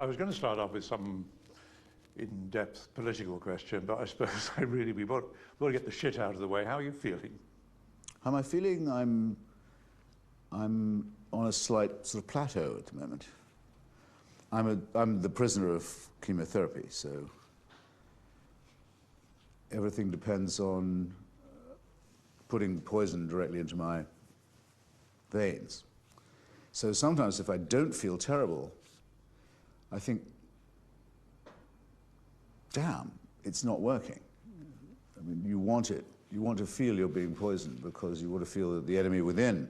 I was going to start off with some in-depth political question, but I suppose we want to get the shit out of the way. How are you feeling? How am I feeling? I'm on a slight sort of plateau at the moment. I'm the prisoner of chemotherapy, so everything depends on putting poison directly into my veins. So sometimes if I don't feel terrible, I think, damn, it's not working. I mean, you want it. You want to feel you're being poisoned because you want to feel that the enemy within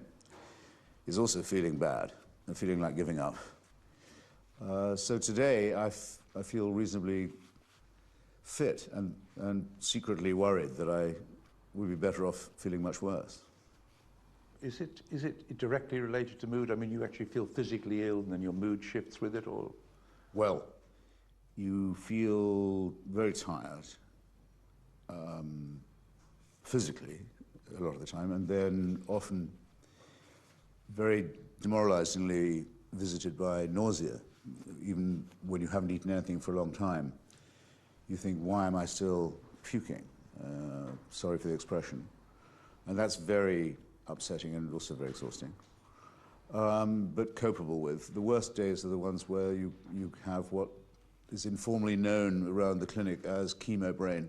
is also feeling bad and feeling like giving up. So today I feel reasonably fit and secretly worried that I would be better off feeling much worse. Is it directly related to mood? I mean, you actually feel physically ill and then your mood shifts with it, or? Well, you feel very tired, physically, a lot of the time, and then often very demoralizingly visited by nausea. Even when you haven't eaten anything for a long time, you think, why am I still puking? Sorry for the expression. And that's very upsetting and also very exhausting, but copable with. The worst days are the ones where you have what is informally known around the clinic as chemo brain,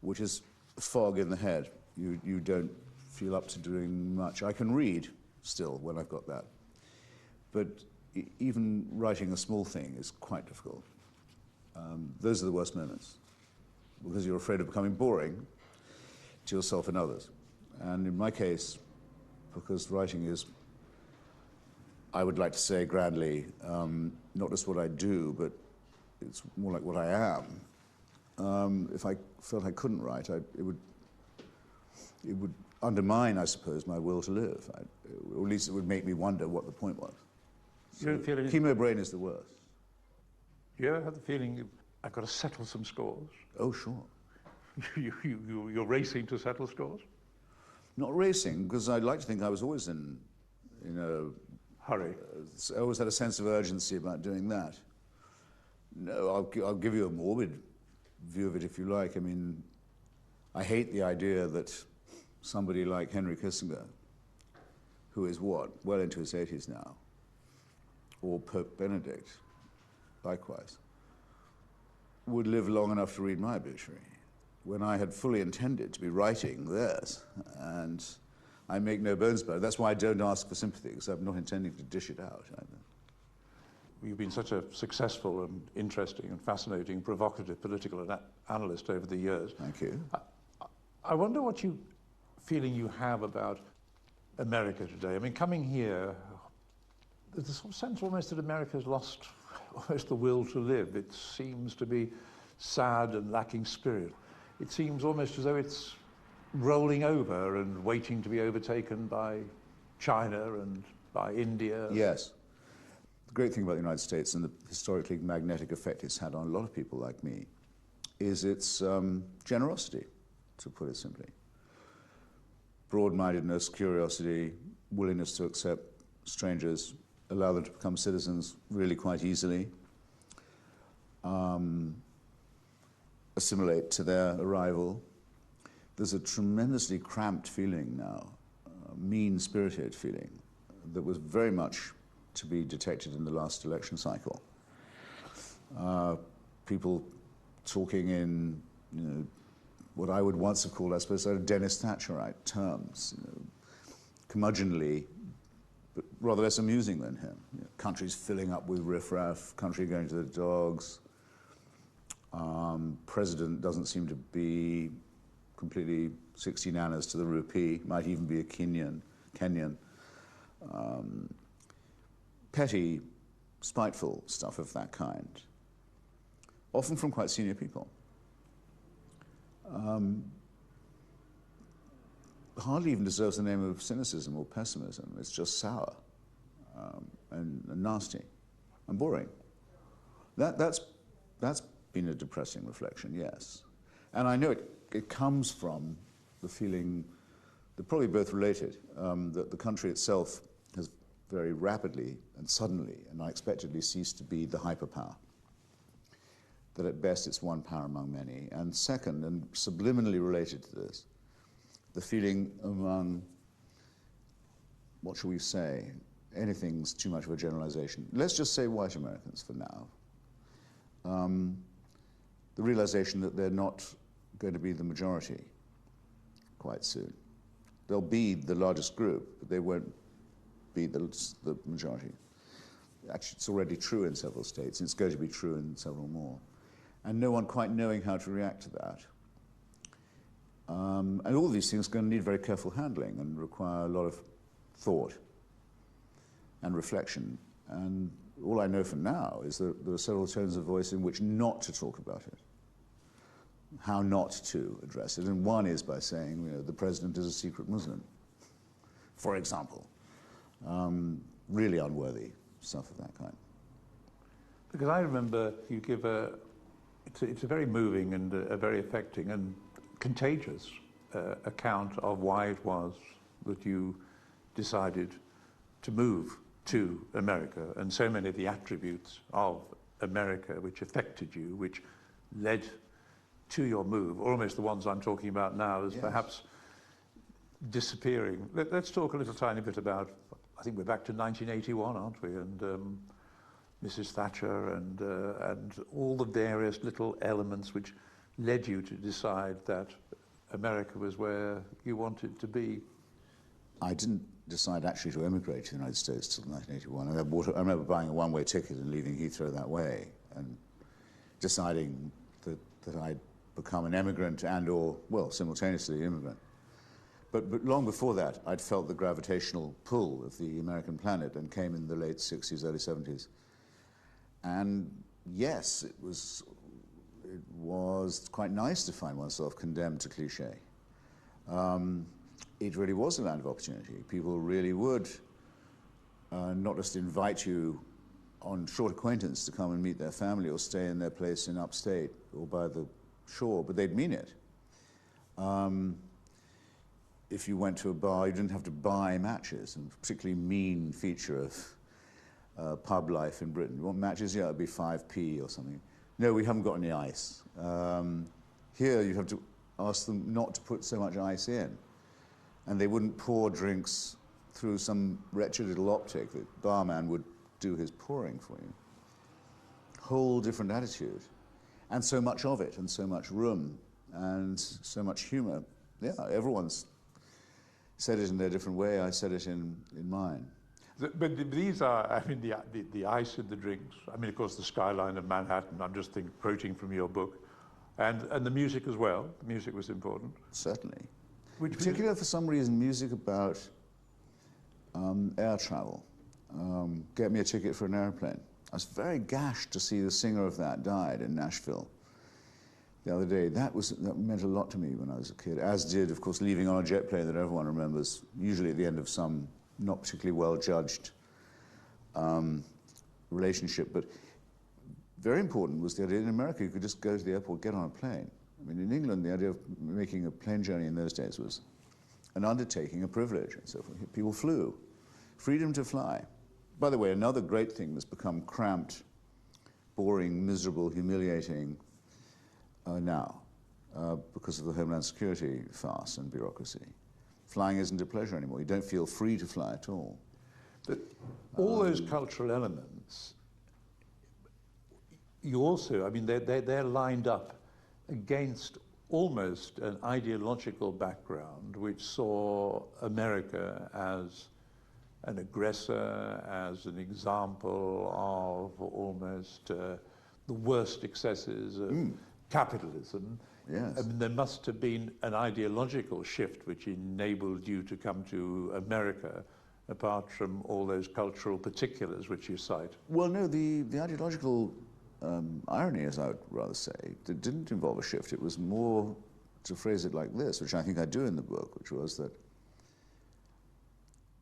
which is fog in the head. You don't feel up to doing much. I can read still when I've got that, but even writing a small thing is quite difficult. Those are the worst moments, because you're afraid of becoming boring to yourself and others. And in my case, because writing is, I would like to say grandly, not just what I do, but it's more like what I am. If I felt I couldn't write, it would undermine, I suppose, my will to live. Or at least it would make me wonder what the point was. So chemo brain is the worst. Do you ever have the feeling, I've got to settle some scores? Oh, sure. You're racing to settle scores? Not racing, because I'd like to think I was always in a hurry. I always had a sense of urgency about doing that. No, I'll give you a morbid view of it if you like. I mean, I hate the idea that somebody like Henry Kissinger, who is what, well into his 80s now, or Pope Benedict, likewise, would live long enough to read my obituary, when I had fully intended to be writing theirs. And I make no bones about it. That's why I don't ask for sympathy, because I'm not intending to dish it out either. You've been such a successful and interesting and fascinating, provocative political analyst over the years. Thank you. I wonder what feeling you have about America today. I mean, coming here, there's a sort of sense almost that America's lost almost the will to live. It seems to be sad and lacking spirit. It seems almost as though it's rolling over and waiting to be overtaken by China and by India. Yes. The great thing about the United States and the historically magnetic effect it's had on a lot of people like me is its generosity, to put it simply. Broad-mindedness, curiosity, willingness to accept strangers, allow them to become citizens really quite easily, assimilate to their arrival. There's a tremendously cramped feeling now, mean-spirited feeling, that was very much to be detected in the last election cycle. People talking in, what I would once have called, I suppose, sort of Dennis Thatcherite terms, curmudgeonly, but rather less amusing than him. Countries filling up with riffraff, country going to the dogs. President doesn't seem to be completely 60 nanas to the rupee, might even be a Kenyan. Petty, spiteful stuff of that kind, often from quite senior people. Hardly even deserves the name of cynicism or pessimism. It's just sour and nasty and boring. That's been a depressing reflection, yes. And I know it comes from the feeling, they're probably both related, that the country itself has very rapidly and suddenly and unexpectedly ceased to be the hyperpower. That at best it's one power among many. And second, and subliminally related to this, the feeling among, what shall we say, anything's too much of a generalization. Let's just say white Americans for now. The realization that they're not going to be the majority quite soon. They'll be the largest group, but they won't be the majority. Actually, it's already true in several states, and it's going to be true in several more. And no one quite knowing how to react to that. And all these things are going to need very careful handling and require a lot of thought and reflection. And all I know for now is that there are several tones of voice in which not to talk about it, how not to address it. And one is by saying, you know, the president is a secret Muslim, for example. Really unworthy stuff of that kind. Because I remember you give it's a very moving and a very affecting and contagious account of why it was that you decided to move to America, and so many of the attributes of America which affected you, which led to your move, almost the ones I'm talking about now as perhaps disappearing. Let's talk a little tiny bit about, I think we're back to 1981, aren't we? And Mrs. Thatcher and all the various little elements which led you to decide that America was where you wanted to be. I didn't decide actually to emigrate to the United States till 1981. I remember buying a one-way ticket and leaving Heathrow that way and deciding that I'd become an immigrant and or, well, simultaneously immigrant. But long before that, I'd felt the gravitational pull of the American planet and came in the late 60s, early 70s. And yes, it was quite nice to find oneself condemned to cliché. It really was a land of opportunity. People really would not just invite you on short acquaintance to come and meet their family or stay in their place in upstate or by the shore, but they'd mean it. If you went to a bar, you didn't have to buy matches, a particularly mean feature of pub life in Britain. You want matches? Yeah, it'd be 5p or something. No, we haven't got any ice. Here, you have to ask them not to put so much ice in. And they wouldn't pour drinks through some wretched little optic. The barman would do his pouring for you. Whole different attitude. And so much of it, and so much room, and so much humor. Yeah, everyone's said it in their different way. I said it in mine. But these are, I mean, the ice in the drinks. I mean, of course, the skyline of Manhattan. I'm just quoting from your book. And the music as well. The music was important. Certainly. In particular, for some reason, music about air travel. Get me a ticket for an airplane. I was very gashed to see the singer of that died in Nashville the other day. That meant a lot to me when I was a kid, as did, of course, leaving on a jet plane that everyone remembers, usually at the end of some not particularly well-judged relationship. But very important was the idea in America you could just go to the airport, get on a plane. I mean, in England, the idea of making a plane journey in those days was an undertaking, a privilege, and so forth. People flew. Freedom to fly. By the way, another great thing that's become cramped, boring, miserable, humiliating now because of the Homeland Security farce and bureaucracy. Flying isn't a pleasure anymore. You don't feel free to fly at all. But all those cultural elements, you also, I mean, they're lined up against almost an ideological background which saw America as an aggressor, as an example of almost the worst excesses of capitalism. Yes. I mean, there must have been an ideological shift which enabled you to come to America, apart from all those cultural particulars which you cite. Well, no, the ideological irony, as I would rather say, it didn't involve a shift. It was more, to phrase it like this, which I think I do in the book, which was that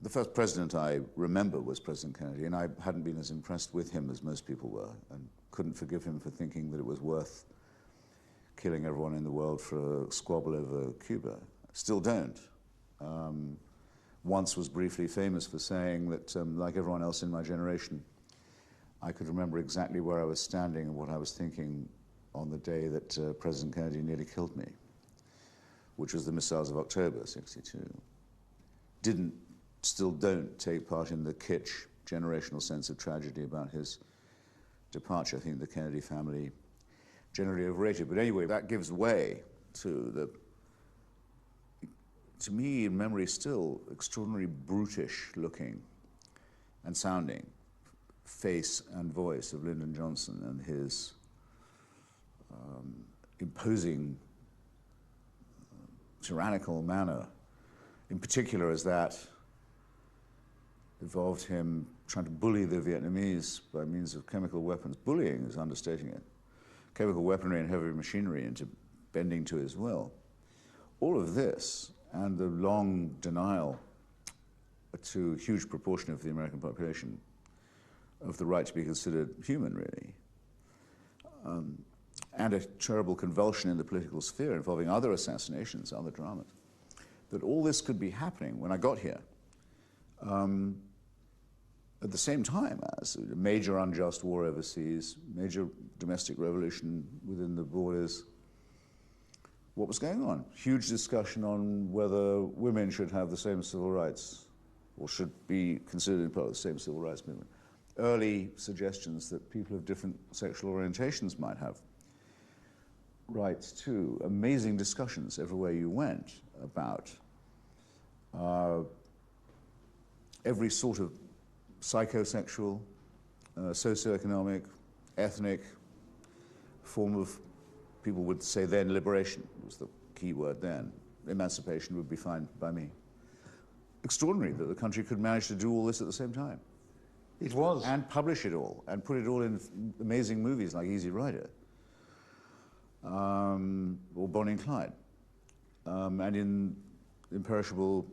the first president I remember was President Kennedy, and I hadn't been as impressed with him as most people were, and couldn't forgive him for thinking that it was worth killing everyone in the world for a squabble over Cuba. Still don't. once was briefly famous for saying that, like everyone else in my generation, I could remember exactly where I was standing and what I was thinking on the day that President Kennedy nearly killed me, which was the missiles of October '62. Still don't take part in the kitsch generational sense of tragedy about his departure. I think the Kennedy family generally overrated. But anyway, that gives way to me, in memory still, extraordinarily brutish looking and sounding face and voice of Lyndon Johnson and his imposing, tyrannical manner, in particular as that involved him trying to bully the Vietnamese by means of chemical weapons. Bullying is understating it. Chemical weaponry and heavy machinery into bending to his will. All of this, and the long denial to a huge proportion of the American population of the right to be considered human, really, and a terrible convulsion in the political sphere involving other assassinations, other dramas, that all this could be happening when I got here, at the same time as a major unjust war overseas, major domestic revolution within the borders. What was going on? Huge discussion on whether women should have the same civil rights or should be considered part of the same civil rights movement. Early suggestions that people of different sexual orientations might have rights too. Amazing discussions everywhere you went about every sort of psychosexual, socioeconomic, ethnic form of, people would say then, liberation was the key word then. Emancipation would be fine by me. Extraordinary that the country could manage to do all this at the same time. It was. And publish it all, and put it all in amazing movies like Easy Rider, or Bonnie and Clyde, and in imperishable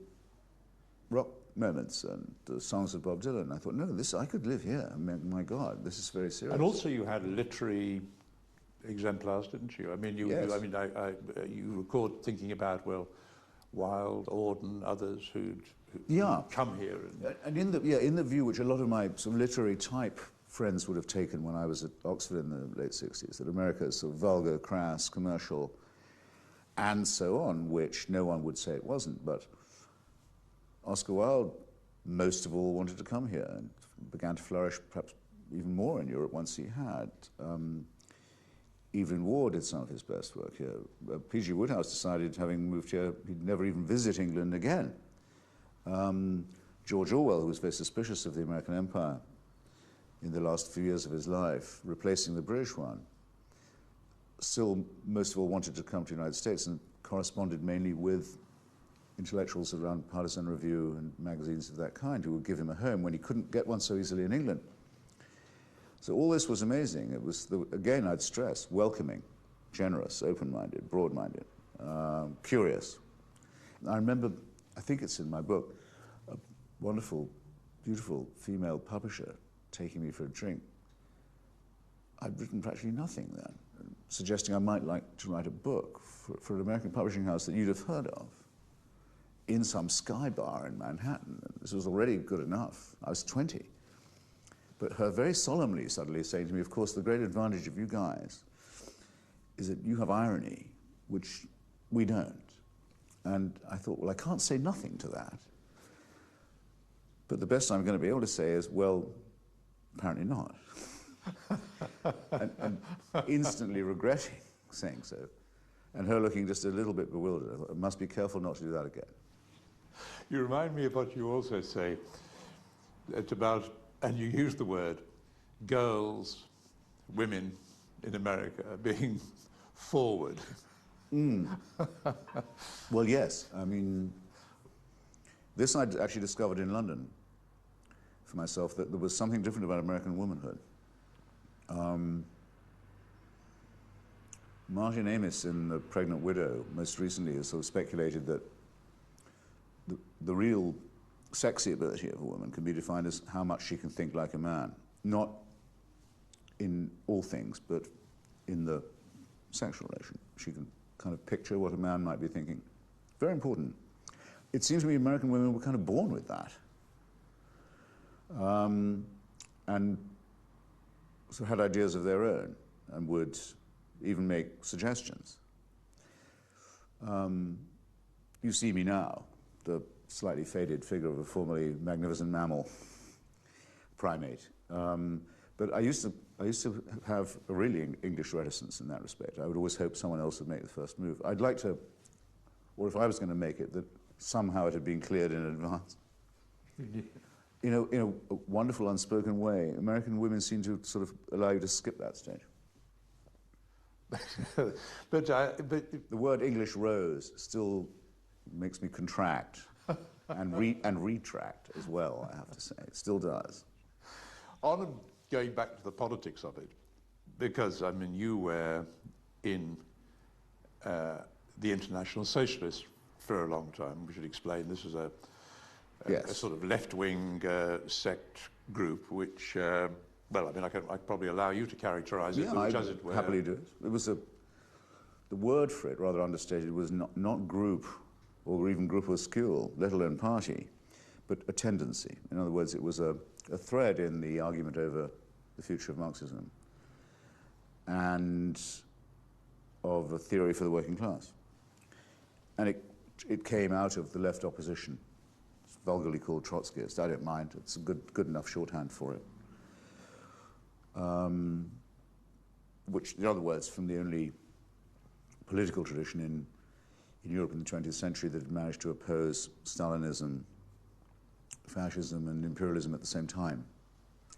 rock moments and the songs of Bob Dylan. I thought, no, I could live here. I mean, my God, this is very serious. And also you had literary exemplars, didn't you? I mean, Yes. you record thinking about, well, Wilde, Auden, others who'd come here. And in the view which a lot of my sort of literary type friends would have taken when I was at Oxford in the late 60s, that America is sort of vulgar, crass, commercial, and so on, which no one would say it wasn't. But Oscar Wilde, most of all, wanted to come here and began to flourish perhaps even more in Europe once he had. Evelyn Waugh did some of his best work here. P.G. Wodehouse decided, having moved here, he'd never even visit England again. George Orwell, who was very suspicious of the American empire in the last few years of his life, replacing the British one, still most of all wanted to come to the United States and corresponded mainly with intellectuals around Partisan Review and magazines of that kind who would give him a home when he couldn't get one so easily in England. So all this was amazing. It was, again, I'd stress, welcoming, generous, open-minded, broad-minded, curious. I remember, I think it's in my book, a wonderful, beautiful female publisher taking me for a drink. I'd written practically nothing then, suggesting I might like to write a book for an American publishing house that you'd have heard of in some Sky Bar in Manhattan. This was already good enough. I was 20. But her very solemnly suddenly saying to me, of course, the great advantage of you guys is that you have irony, which we don't. And I thought, well, I can't say nothing to that. But the best I'm going to be able to say is, well, apparently not. and instantly regretting saying so. And her looking just a little bit bewildered. I thought, I must be careful not to do that again. You remind me of what you also say. It's about, and you use the word, girls, women in America being forward. Well, yes. I mean, this I'd actually discovered in London for myself, that there was something different about American womanhood. Martin Amis in The Pregnant Widow most recently has sort of speculated that the real sexy ability of a woman can be defined as how much she can think like a man. Not in all things, but in the sexual relation. She can kind of picture what a man might be thinking. Very important. it seems to me American women were kind of born with that. And so had ideas of their own and would even make suggestions. You see me now, the slightly faded figure of a formerly magnificent mammal primate. But I used to have a really English reticence in that respect. I would always hope someone else would make the first move. I'd like to, or if I was going to make it, that somehow it had been cleared in advance. In a wonderful unspoken way, American women seem to sort of allow you to skip that stage. but the word English rose still makes me contract and retract as well, I have to say. It still does. On going back to the politics of it, because, I mean, you were in the International Socialists for a long time. We should explain this is a sort of left-wing sect group, which, well, I mean, I'd probably allow you to characterize it, which, as it were... happily do it. It was the word for it, rather understated, was not group or even groupuscule, let alone party, but a tendency. In other words, it was a thread in the argument over the future of Marxism and of a theory for the working class. And it came out of the left opposition. It's vulgarly called Trotskyist. I don't mind. It's a good enough shorthand for it. Which, in other words, from the only political tradition in Europe in the 20th century that had managed to oppose Stalinism, fascism and imperialism at the same time,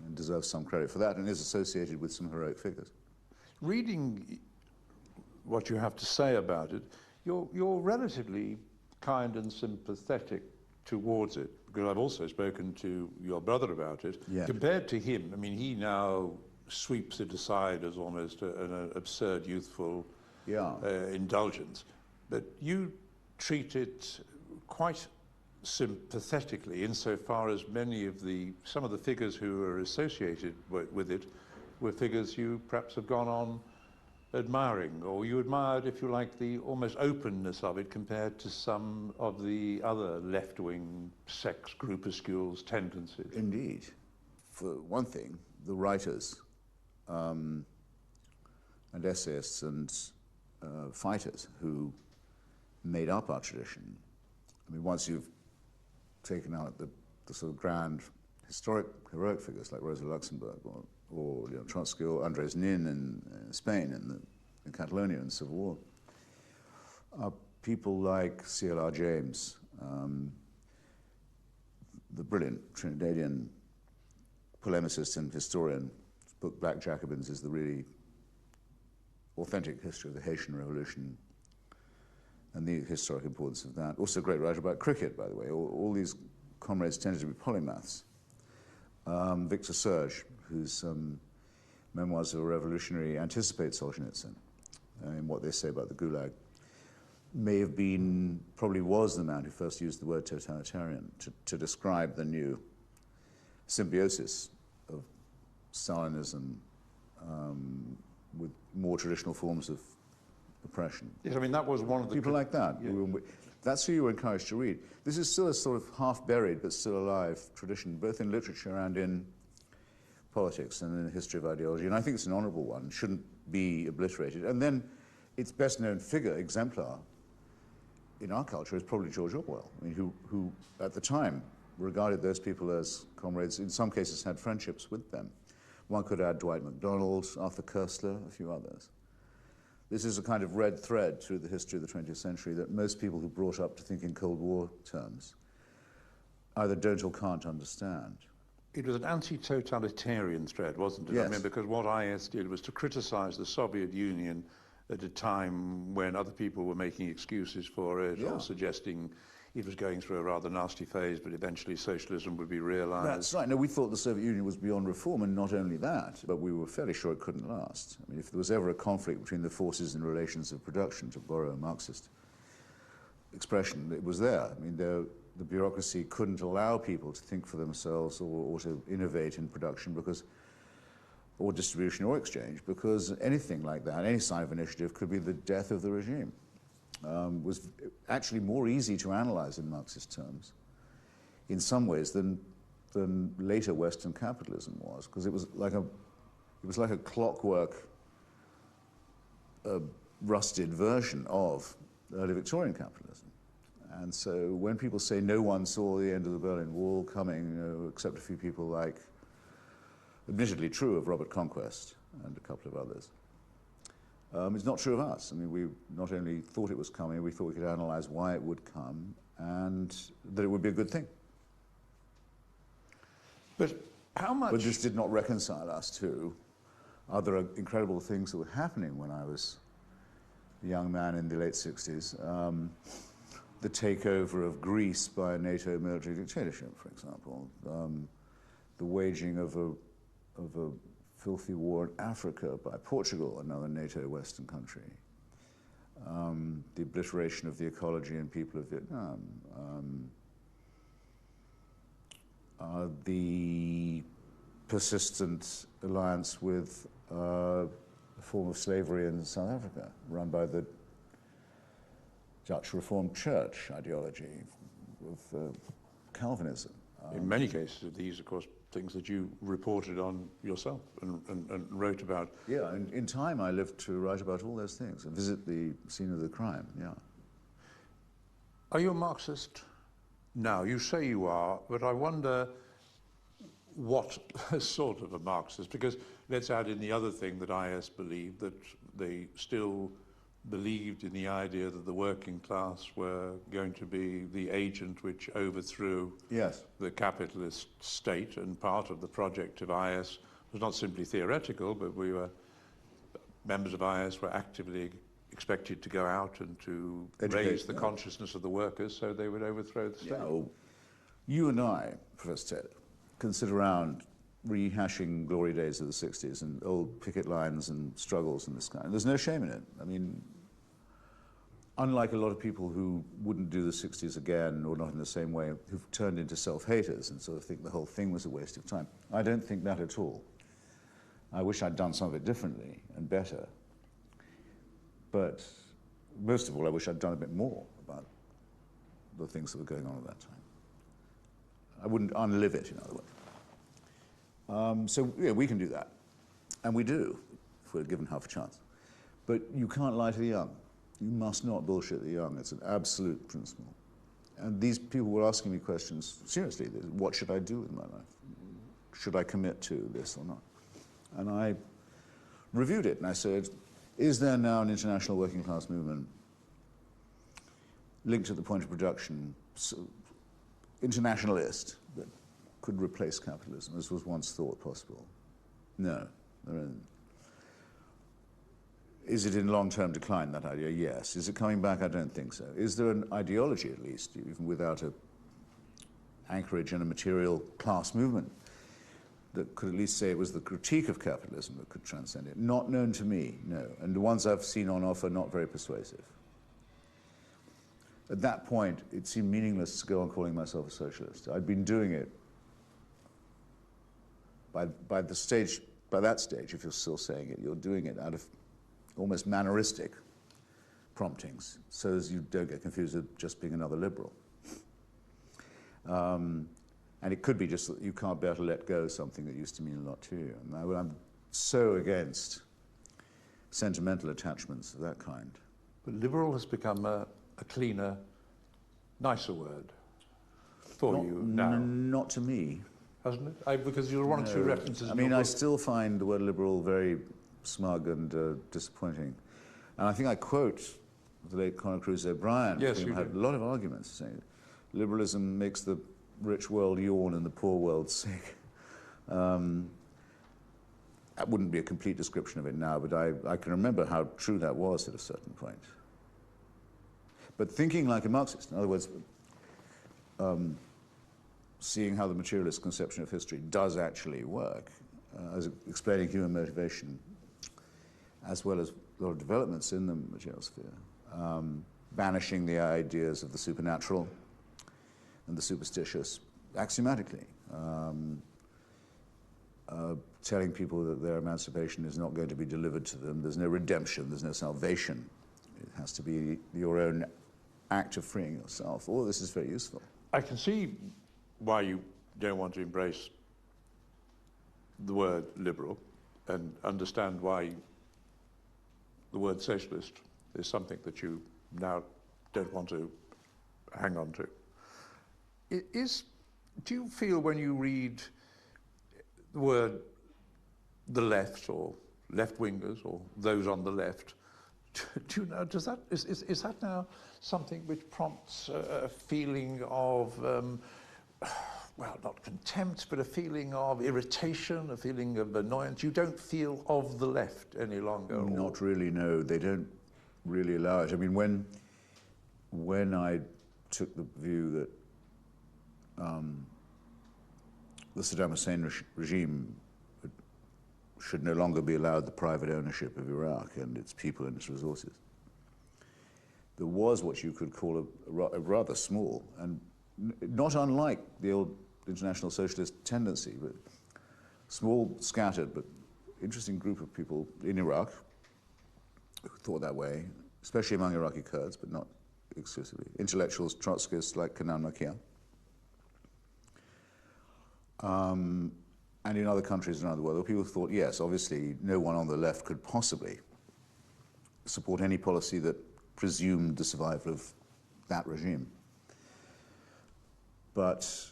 and deserves some credit for that, and is associated with some heroic figures. Reading what you have to say about it, you're relatively kind and sympathetic towards it, because I've also spoken to your brother about it. Yeah. Compared to him, I mean, he now sweeps it aside as almost an absurd youthful indulgence, but you treat it quite sympathetically insofar as some of the figures who are associated with it were figures you perhaps have gone on admiring, or you admired, if you like, the almost openness of it compared to some of the other left-wing sects, groupuscules, tendencies. Indeed. For one thing, the writers and essayists and fighters who made up our tradition, I mean, once you've taken out the sort of grand heroic figures like Rosa Luxemburg or Trotsky or Andres Nin in Spain and in Catalonia and Civil War, people like C.L.R. James, the brilliant Trinidadian polemicist and historian. His book Black Jacobins is the really authentic history of the Haitian Revolution and the historic importance of that. Also a great writer about cricket, by the way. All these comrades tended to be polymaths. Victor Serge, whose Memoirs of a Revolutionary anticipate Solzhenitsyn in what they say about the Gulag, may have been, probably was the man who first used the word totalitarian to describe the new symbiosis of Stalinism with more traditional forms of oppression. Yes, I mean, that was one of the... People like that. Yeah. That's who you were encouraged to read. This is still a sort of half-buried but still alive tradition, both in literature and in politics and in the history of ideology, and I think it's an honourable one, shouldn't be obliterated. And then its best-known figure, exemplar, in our culture is probably George Orwell, I mean, who at the time regarded those people as comrades, in some cases had friendships with them. One could add Dwight MacDonald, Arthur Koestler, a few others. This is a kind of red thread through the history of the 20th century that most people who brought up to think in Cold War terms either don't or can't understand. It was an anti-totalitarian thread, wasn't it? Yes. I mean, because what IS did was to criticize the Soviet Union at a time when other people were making excuses for it, or suggesting it was going through a rather nasty phase, but eventually socialism would be realized. That's right. No, we thought the Soviet Union was beyond reform, and not only that, but we were fairly sure it couldn't last. I mean, if there was ever a conflict between the forces and relations of production, to borrow a Marxist expression, it was there. I mean, the bureaucracy couldn't allow people to think for themselves or to innovate in production because, or distribution or exchange, because anything like that, any sign of initiative, could be the death of the regime. was actually more easy to analyze in Marxist terms, in some ways, than later Western capitalism was, because it was like a clockwork, rusted version of early Victorian capitalism. And so when people say no one saw the end of the Berlin Wall coming, except a few people like, admittedly true of Robert Conquest and a couple of others, it's not true of us. I mean, we not only thought it was coming, we thought we could analyze why it would come and that it would be a good thing. But how much... But this did not reconcile us to other incredible things that were happening when I was a young man in the late 60s. The takeover of Greece by a NATO military dictatorship, for example. The waging of a filthy war in Africa by Portugal, another NATO Western country. The obliteration of the ecology and people of Vietnam. The persistent alliance with a form of slavery in South Africa, run by the Dutch Reformed Church ideology of Calvinism. In many cases, these, of course, things that you reported on yourself and wrote about. Yeah, in time I lived to write about all those things and visit the scene of the crime, yeah. Are you a Marxist now? You say you are, but I wonder what sort of a Marxist, because let's add in the other thing that IS believed, that they still believed in the idea that the working class were going to be the agent which overthrew the capitalist state, and part of the project of IS was not simply theoretical, but members of IS were actively expected to go out and to raise the consciousness of the workers so they would overthrow the state. Yeah, well, you and I, Professor Taylor, can sit around rehashing glory days of the 60s and old picket lines and struggles and this kind. There's no shame in it. I mean, unlike a lot of people who wouldn't do the 60s again, or not in the same way, who've turned into self-haters and sort of think the whole thing was a waste of time, I don't think that at all. I wish I'd done some of it differently and better. But most of all, I wish I'd done a bit more about the things that were going on at that time. I wouldn't unlive it, in other words. So, yeah, we can do that. And we do, if we're given half a chance. But you can't lie to the young. You must not bullshit the young. It's an absolute principle. And these people were asking me questions, seriously, what should I do with my life? Should I commit to this or not? And I reviewed it, and I said, is there now an international working class movement linked at the point of production, internationalist, that could replace capitalism, as was once thought possible? No, there isn't. Is it in long-term decline, that idea? Yes. Is it coming back? I don't think so. Is there an ideology, at least, even without an anchorage in a material class movement, that could at least say it was the critique of capitalism that could transcend it? Not known to me, no. And the ones I've seen on offer, not very persuasive. At that point, it seemed meaningless to go on calling myself a socialist. I'd been doing it by that stage, if you're still saying it, you're doing it out of almost manneristic promptings, so as you don't get confused with just being another liberal. And it could be just that you can't bear to let go of something that used to mean a lot to you. And I'm so against sentimental attachments of that kind. But liberal has become a cleaner, nicer word for you now. Not to me. Hasn't it? Because you're one or two references. I mean, I still find the word liberal very smug and disappointing. And I think I quote the late Conor Cruise O'Brien, who had a lot of arguments saying liberalism makes the rich world yawn and the poor world sick. That wouldn't be a complete description of it now, but I can remember how true that was at a certain point. But thinking like a Marxist, in other words, seeing how the materialist conception of history does actually work, as explaining human motivation, as well as a lot of developments in the material sphere, banishing the ideas of the supernatural and the superstitious axiomatically, telling people that their emancipation is not going to be delivered to them, there's no redemption, there's no salvation It has to be your own act of freeing yourself. All this is very useful. I can see why you don't want to embrace the word liberal, and understand why the word socialist is something that you now don't want to hang on to. Do you feel when you read the word the left, or left-wingers, or those on the left, do you know, is that now something which prompts a feeling of, well, not contempt, but a feeling of irritation, a feeling of annoyance? You don't feel of the left any longer? Not really, no. They don't really allow it. I mean, when I took the view that the Saddam Hussein regime should no longer be allowed the private ownership of Iraq and its people and its resources, there was what you could call a rather small, and not unlike the old international socialist tendency, but small, scattered, but interesting group of people in Iraq who thought that way, especially among Iraqi Kurds, but not exclusively. Intellectuals, Trotskyists like Kenan Makia. And in other countries around the world, people thought, yes, obviously, no one on the left could possibly support any policy that presumed the survival of that regime. But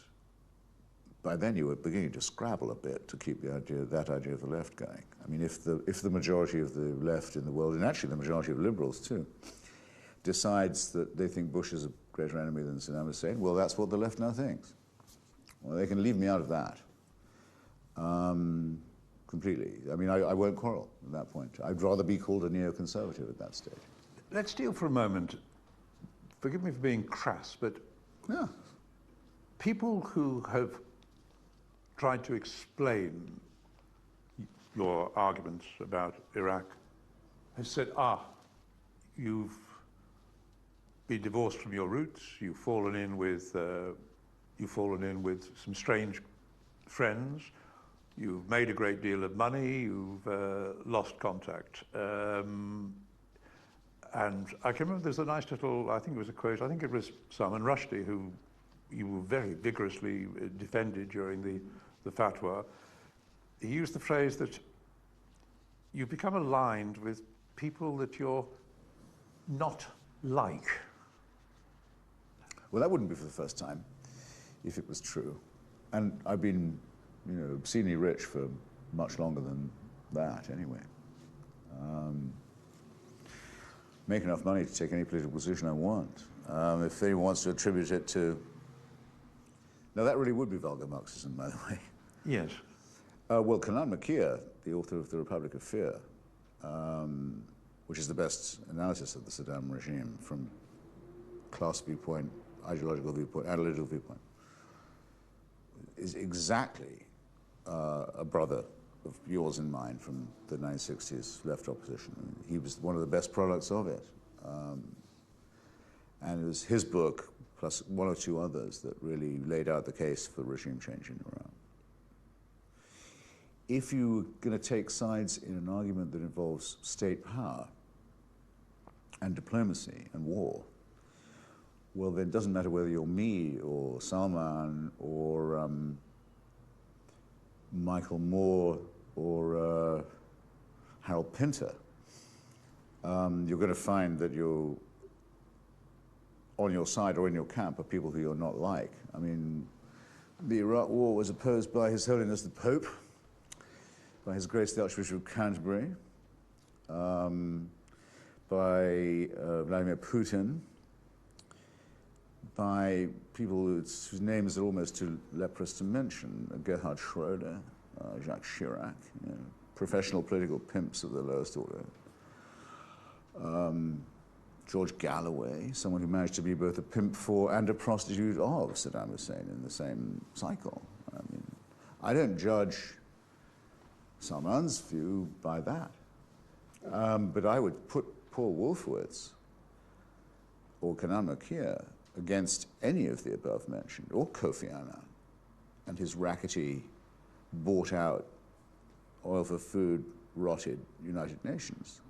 by then you were beginning to scrabble a bit to keep that idea of the left going. I mean, if the majority of the left in the world, and actually the majority of liberals too, decides that they think Bush is a greater enemy than Saddam Hussein, well, that's what the left now thinks. Well, they can leave me out of that. Completely. I mean, I won't quarrel at that point. I'd rather be called a neoconservative at that stage. Let's deal for a moment, forgive me for being crass, but yeah, people who have tried to explain your arguments about Iraq have said, you've been divorced from your roots, you've fallen in with some strange friends, you've made a great deal of money, you've lost contact. And I can remember there's a nice little, I think it was a quote, I think it was Salman Rushdie, who you very vigorously defended during the fatwa. He used the phrase that you become aligned with people that you're not like. Well, that wouldn't be for the first time, if it was true. And I've been, obscenely rich for much longer than that, anyway. Make enough money to take any political position I want. If anyone wants to attribute it to... Now, that really would be vulgar Marxism, by the way. Yes. Well, Kenan Makia, the author of The Republic of Fear, which is the best analysis of the Saddam regime from class viewpoint, ideological viewpoint, analytical viewpoint, is exactly a brother of yours and mine from the 1960s left opposition. He was one of the best products of it. And it was his book, plus one or two others, that really laid out the case for regime change in Iran. If you're going to take sides in an argument that involves state power and diplomacy and war, well, then it doesn't matter whether you're me or Salman or Michael Moore or Harold Pinter, you're going to find that you're on your side or in your camp are people who you're not like. I mean, the Iraq War was opposed by His Holiness the Pope, by His Grace the Archbishop of Canterbury, by Vladimir Putin, by people whose names are almost too leprous to mention, Gerhard Schroeder, Jacques Chirac, professional political pimps of the lowest order. George Galloway, someone who managed to be both a pimp for and a prostitute of Saddam Hussein in the same cycle. I mean, I don't judge Salman's view by that. But I would put Paul Wolfowitz or Kenan Makia against any of the above mentioned, or Kofi Annan and his rackety, bought-out, oil-for-food, rotted United Nations.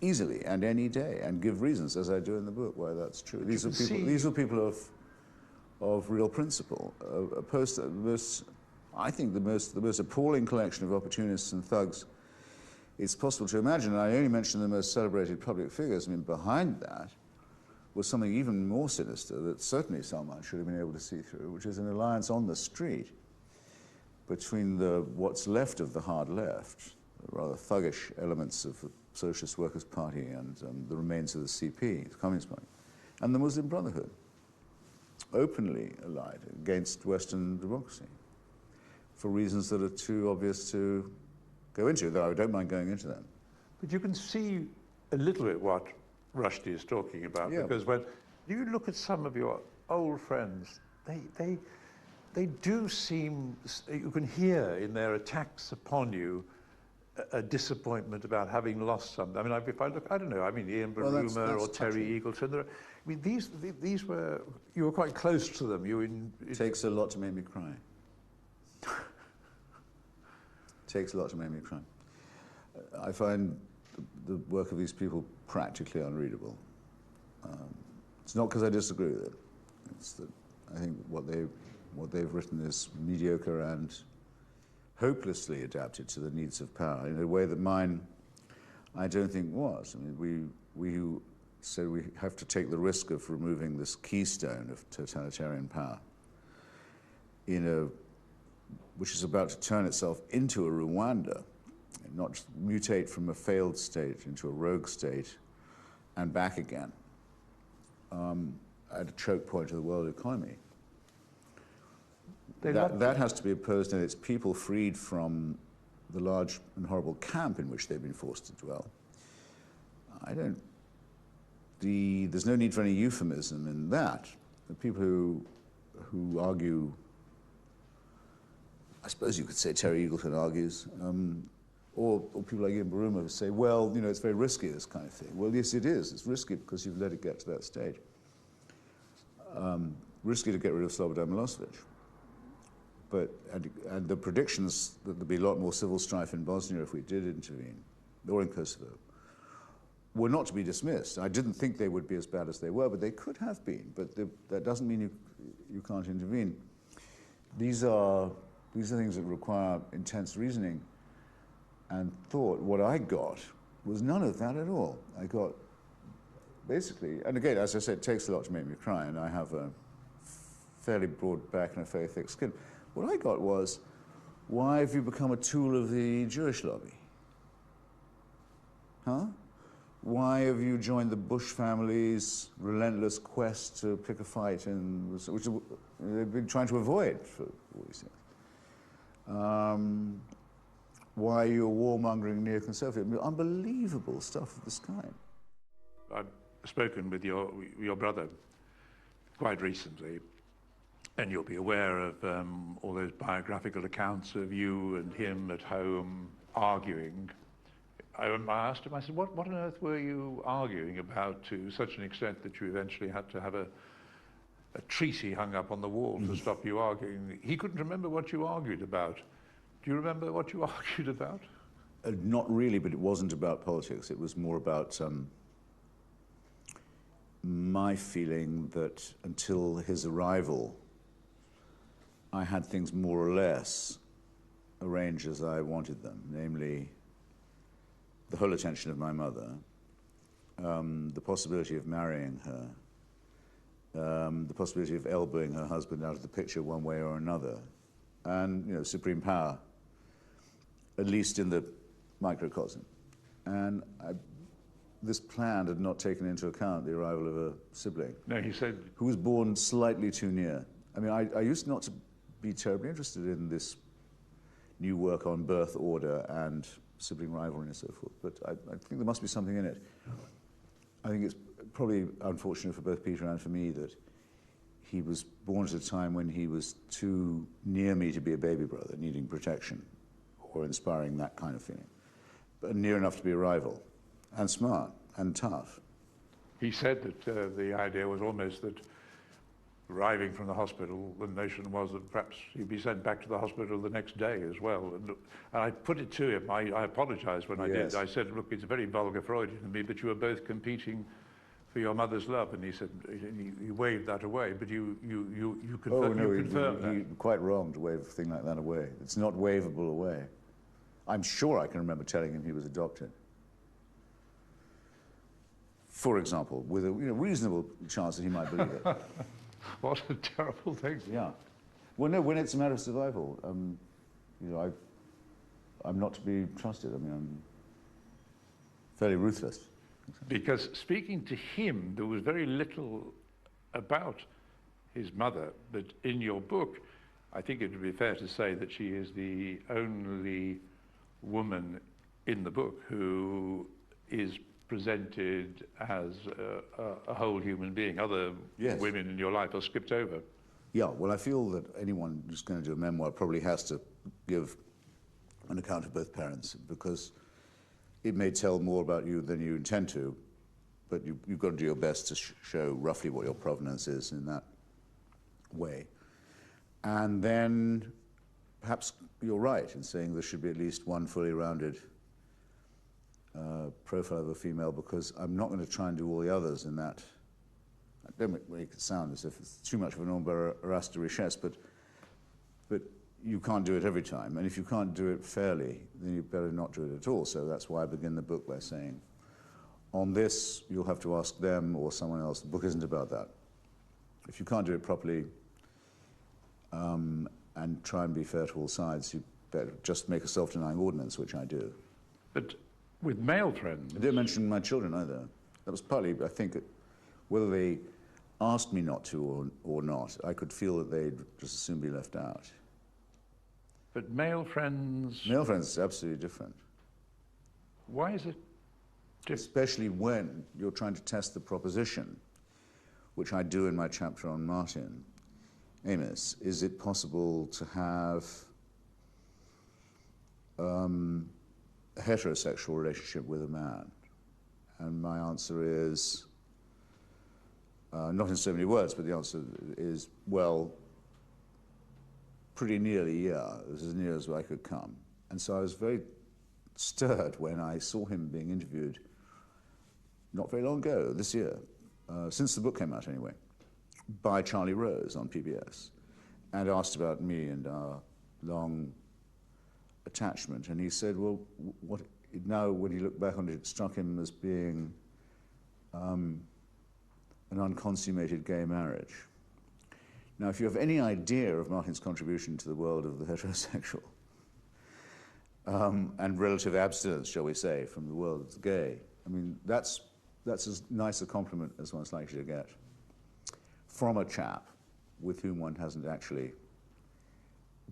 easily and any day, and give reasons, as I do in the book, why that's true. These are people of real principle. I think the most appalling collection of opportunists and thugs it's possible to imagine. And I only mention the most celebrated public figures. I mean, behind that was something even more sinister that certainly Salman should have been able to see through, which is an alliance on the street between what's left of the hard left, rather thuggish elements of the Socialist Workers' Party and the remains of the CP, the Communist Party, and the Muslim Brotherhood, openly allied against Western democracy for reasons that are too obvious to go into, though I don't mind going into them. But you can see a little bit what Rushdie is talking about, yeah. Because when you look at some of your old friends, they do seem, you can hear in their attacks upon you a disappointment about having lost something. I mean, if I look, I don't know, I mean, Ian Baruma or Terry Eagleton, I mean, these were, you were quite close to them. It takes a lot to make me cry. Takes a lot to make me cry. I find the work of these people practically unreadable. It's not because I disagree with it. It's that I think what they've written is mediocre and hopelessly adapted to the needs of power in a way that mine, I don't think was. I mean, we who said we have to take the risk of removing this keystone of totalitarian power which is about to turn itself into a Rwanda, not just mutate from a failed state into a rogue state and back again at a choke point of the world economy. That has to be opposed, and it's people freed from the large and horrible camp in which they've been forced to dwell. There's no need for any euphemism in that. The people who argue, I suppose you could say Terry Eagleton argues, or people like Ian Baruma who say, well, you know, it's very risky, this kind of thing. Well, yes, it is. It's risky because you've let it get to that stage. Risky to get rid of Slobodan Milosevic. And the predictions that there'd be a lot more civil strife in Bosnia if we did intervene, or in Kosovo, were not to be dismissed. I didn't think they would be as bad as they were, but they could have been. But that doesn't mean you can't intervene. These are things that require intense reasoning and thought. What I got was none of that at all. I got basically, and again, as I said, it takes a lot to make me cry, and I have a fairly broad back and a fairly thick skin. What I got was, why have you become a tool of the Jewish lobby? Huh? Why have you joined the Bush family's relentless quest to pick a fight, which they've been trying to avoid for all these things? Why are you a warmongering neoconservative? Unbelievable stuff of this kind. I've spoken with your brother quite recently, and you'll be aware of all those biographical accounts of you and him at home arguing. I asked him, I said, what on earth were you arguing about to such an extent that you eventually had to have a treaty hung up on the wall to stop you arguing? He couldn't remember what you argued about. Do you remember what you argued about? Not really, but it wasn't about politics. It was more about my feeling that until his arrival, I had things more or less arranged as I wanted them, namely the whole attention of my mother, the possibility of marrying her, the possibility of elbowing her husband out of the picture one way or another, and, you know, supreme power, at least in the microcosm. And this plan had not taken into account the arrival of a sibling. No, he said... Who was born slightly too near. I mean, I used not to be terribly interested in this new work on birth order and sibling rivalry and so forth, but I think there must be something in it. I think it's probably unfortunate for both Peter and for me that he was born at a time when he was too near me to be a baby brother, needing protection or inspiring that kind of feeling, but near enough to be a rival, and smart and tough. He said that the idea was almost that arriving from the hospital, the notion was that perhaps he'd be sent back to the hospital the next day as well. And I put it to him, I apologized when I did. I said, look, it's very vulgar Freudian of me, but you were both competing for your mother's love. And he said, he waved that away, but you confirmed that. He's quite wrong to wave a thing like that away. It's not waveable away. I'm sure I can remember telling him he was adopted. For example, with a reasonable chance that he might believe it. What a terrible thing. Yeah. Well, no, when it's a matter of survival, I'm not to be trusted. I mean, I'm fairly ruthless. Because speaking to him, there was very little about his mother, but in your book, I think it would be fair to say that she is the only woman in the book who is presented as a whole human being. Other women in your life are skipped over. Yeah, well, I feel that anyone who's going to do a memoir probably has to give an account of both parents, because it may tell more about you than you intend to, but you've got to do your best to show roughly what your provenance is in that way. And then perhaps you're right in saying there should be at least one fully rounded profile of a female, because I'm not going to try and do all the others in that. I don't make it sound as if it's too much of an embarrass de richesse, but you can't do it every time, and if you can't do it fairly, then you better not do it at all. So that's why I begin the book by saying, on this, you'll have to ask them or someone else. The book isn't about that. If you can't do it properly and try and be fair to all sides, you better just make a self-denying ordinance, which I do. But with male friends... I didn't mention my children either. That was partly, I think, whether they asked me not to or not, I could feel that they'd just as soon be left out. But male friends... Male friends is absolutely different. Why is it different? Especially when you're trying to test the proposition, which I do in my chapter on Martin Amis. Is it possible to have a heterosexual relationship with a man? And my answer is, not in so many words, but the answer is, well, pretty nearly, yeah. It was as near as I could come. And so I was very stirred when I saw him being interviewed not very long ago, this year, since the book came out anyway, by Charlie Rose on PBS, and asked about me and our long attachment. And he said, well, what now when he looked back on it, it struck him as being an unconsummated gay marriage. Now, if you have any idea of Martin's contribution to the world of the heterosexual and relative abstinence, shall we say, from the world of the gay, I mean, that's as nice a compliment as one's likely to get from a chap with whom one hasn't actually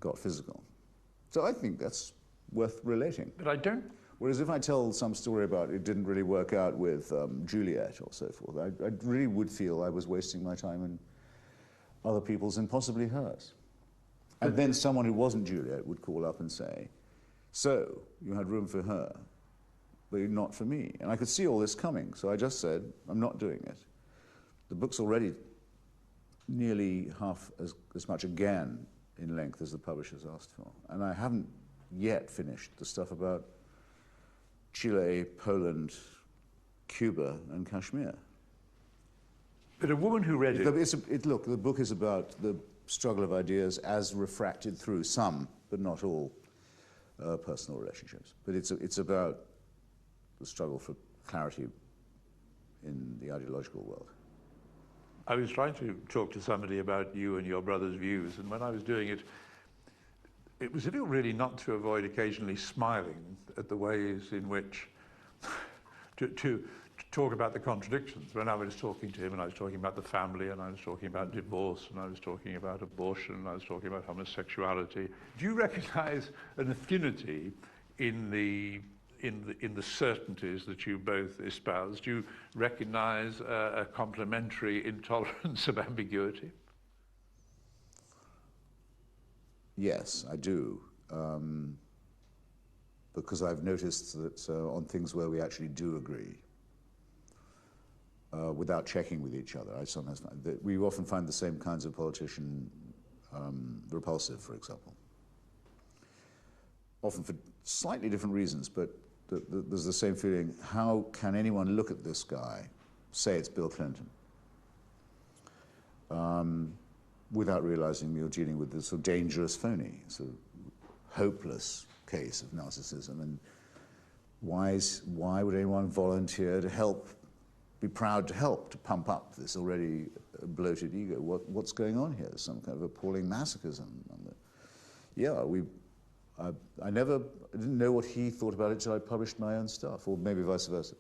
got physical. So I think that's worth relating. But I don't... Whereas if I tell some story about it didn't really work out with Juliet or so forth, I really would feel I was wasting my time and other people's and possibly hers. And then someone who wasn't Juliet would call up and say, so, you had room for her, but not for me. And I could see all this coming, so I just said, I'm not doing it. The book's already nearly half as much again in length as the publishers asked for. And I haven't yet finished the stuff about Chile, Poland, Cuba, and Kashmir. But a woman who read it... Look, the book is about the struggle of ideas as refracted through some, but not all, personal relationships. But it's about the struggle for clarity in the ideological world. I was trying to talk to somebody about you and your brother's views, and when I was doing it, it was difficult really not to avoid occasionally smiling at the ways in which to talk about the contradictions. When I was talking to him, and I was talking about the family, and I was talking about divorce, and I was talking about abortion, and I was talking about homosexuality. Do you recognize an affinity in the certainties that you both espouse? Do you recognize a complementary intolerance of ambiguity? Yes, I do. Because I've noticed that on things where we actually do agree, without checking with each other. I sometimes find that we often find the same kinds of politician repulsive, for example. Often for slightly different reasons, but there's the same feeling. How can anyone look at this guy, say it's Bill Clinton, without realizing you're dealing with this sort of dangerous phony, sort of hopeless case of narcissism? And why would anyone volunteer to help, be proud to help, to pump up this already bloated ego? What's going on here? Some kind of appalling masochism. Yeah, I didn't know what he thought about it until I published my own stuff, or maybe vice versa.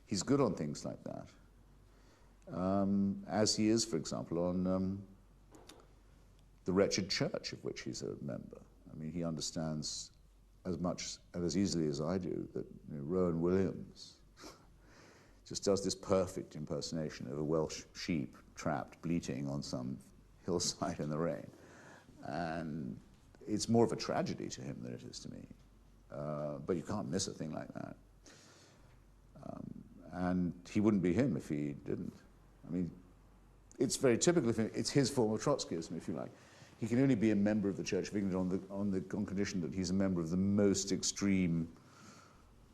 He's good on things like that, as he is, for example, on the wretched church of which he's a member. I mean, he understands as much and as easily as I do that Rowan Williams just does this perfect impersonation of a Welsh sheep trapped, bleating on some hillside in the rain. And it's more of a tragedy to him than it is to me. But you can't miss a thing like that. And he wouldn't be him if he didn't. I mean, it's very typical. It's his form of Trotskyism, if you like. He can only be a member of the Church of England on condition that he's a member of the most extreme,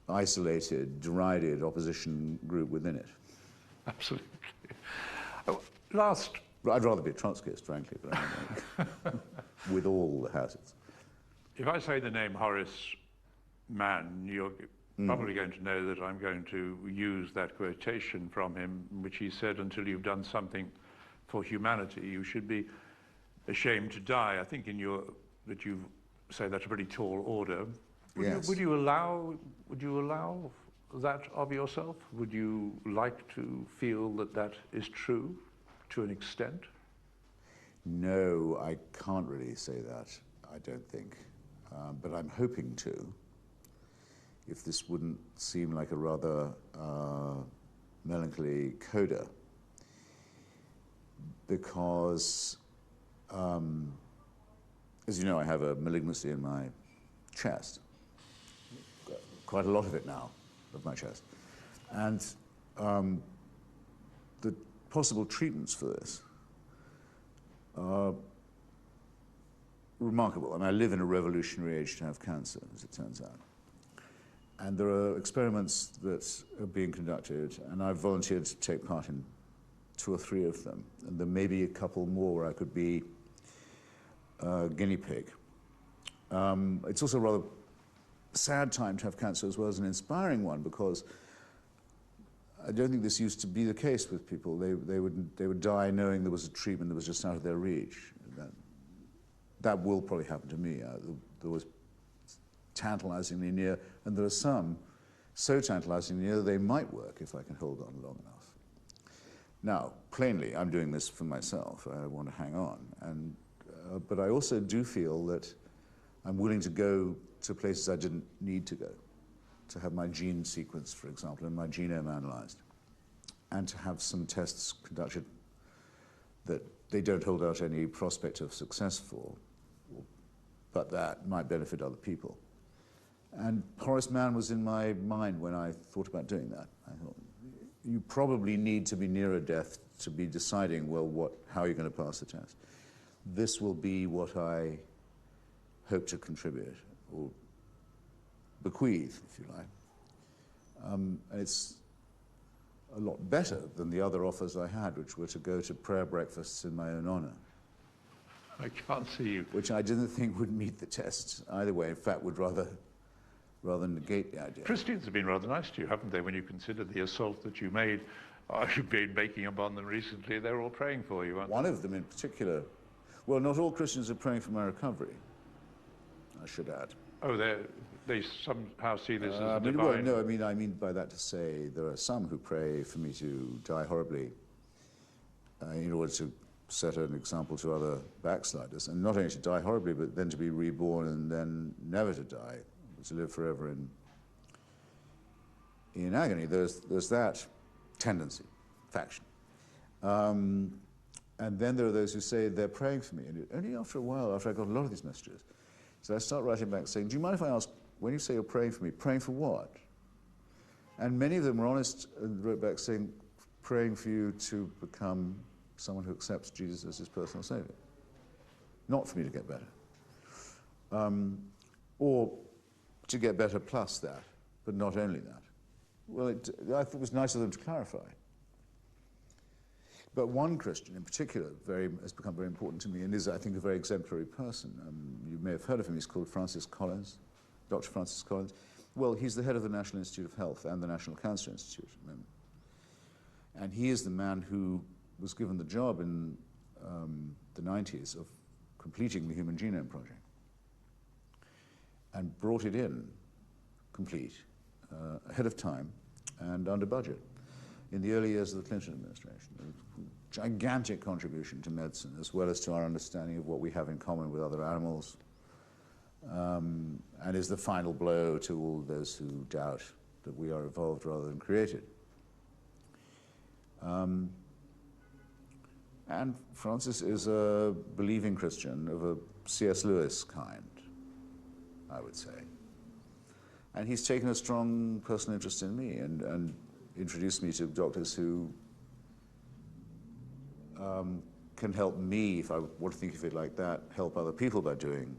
isolated, derided opposition group within it. Absolutely. Oh, last... Well, I'd rather be a Trotskyist, frankly, but with all the hazards. If I say the name Horace Mann, you're probably going to know that I'm going to use that quotation from him, which he said, until you've done something for humanity, you should be ashamed to die. I think that you say that's a pretty tall order. Would you allow that of yourself? Would you like to feel that that is true to an extent? No, I can't really say that, I don't think. But I'm hoping to, if this wouldn't seem like a rather melancholy coda, because as you know, I have a malignancy in my chest. Quite a lot of it now, of my chest. And the possible treatments for this are remarkable. I mean, I live in a revolutionary age to have cancer, as it turns out. And there are experiments that are being conducted, and I've volunteered to take part in 2 or 3 of them. And there may be a couple more where I could be a guinea pig. It's also a rather sad time to have cancer as well as an inspiring one, because I don't think this used to be the case with people. They would die knowing there was a treatment that was just out of their reach. That will probably happen to me. There was tantalizingly near, and there are some so tantalizingly near they might work if I can hold on long enough. Now, plainly, I'm doing this for myself. I want to hang on. But I also do feel that I'm willing to go to places I didn't need to go, to have my gene sequence, for example, and my genome analyzed, and to have some tests conducted that they don't hold out any prospect of success for, but that might benefit other people. And Horace Mann was in my mind when I thought about doing that. I thought, you probably need to be nearer death to be deciding, well, how are you going to pass the test? This will be what I hope to contribute, or bequeath, if you like. And it's a lot better than the other offers I had, which were to go to prayer breakfasts in my own honor. I can't see you. Which I didn't think would meet the test either way. In fact, would rather negate the idea. Christians have been rather nice to you, haven't they, when you consider the assault that you made? You've been making upon them recently. They're all praying for you, aren't they? One of them in particular. Well, not all Christians are praying for my recovery, I should add. Oh, they somehow see this as a Well, divine... no, I mean by that to say there are some who pray for me to die horribly in order to set an example to other backsliders, and not only to die horribly, but then to be reborn and then never to die, to live forever in agony. There's that tendency, faction. And then there are those who say they're praying for me, and only after a while, after I got a lot of these messages, so I start writing back saying, do you mind if I ask, when you say you're praying for me, praying for what? And many of them were honest and wrote back saying, praying for you to become someone who accepts Jesus as his personal savior. Not for me to get better. Or to get better plus that, but not only that. Well, I thought it was nice of them to clarify. But one Christian in particular has become very important to me and is, I think, a very exemplary person. You may have heard of him. He's called Francis Collins, Dr. Francis Collins. Well, he's the head of the National Institute of Health and the National Cancer Institute at the moment. And he is the man who was given the job in the 90s of completing the Human Genome Project and brought it in complete, ahead of time and under budget in the early years of the Clinton administration. A gigantic contribution to medicine as well as to our understanding of what we have in common with other animals, and is the final blow to all those who doubt that we are evolved rather than created. And Francis is a believing Christian of a C.S. Lewis kind, I would say. And he's taken a strong personal interest in me and introduced me to doctors who can help me, if I want to think of it like that, help other people by doing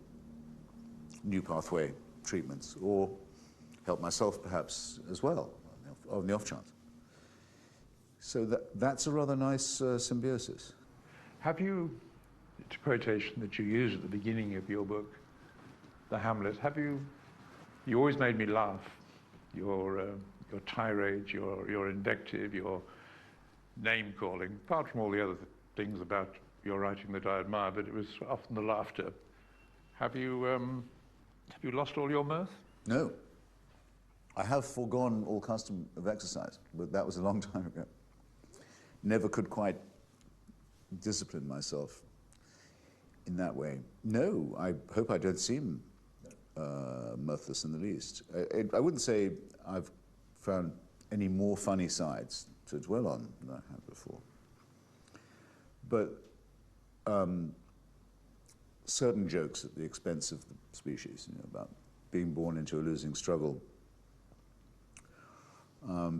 new pathway treatments, or help myself perhaps as well, on the off chance. So that's a rather nice symbiosis. Have you, it's a quotation that you use at the beginning of your book, The Hamlet, you always made me laugh. Your tirade, your invective, your name calling, apart from all the other things about your writing that I admire, but it was often the laughter. Have you lost all your mirth? No. I have foregone all custom of exercise, but that was a long time ago. Never could quite discipline myself in that way. No, I hope I don't seem mirthless in the least. I wouldn't say I've found any more funny sides to dwell on than I had before. But certain jokes at the expense of the species, about being born into a losing struggle,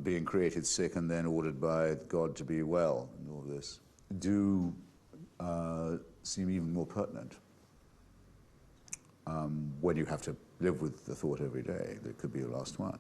being created sick and then ordered by God to be well, and all this, do seem even more pertinent when you have to live with the thought every day that it could be your last one.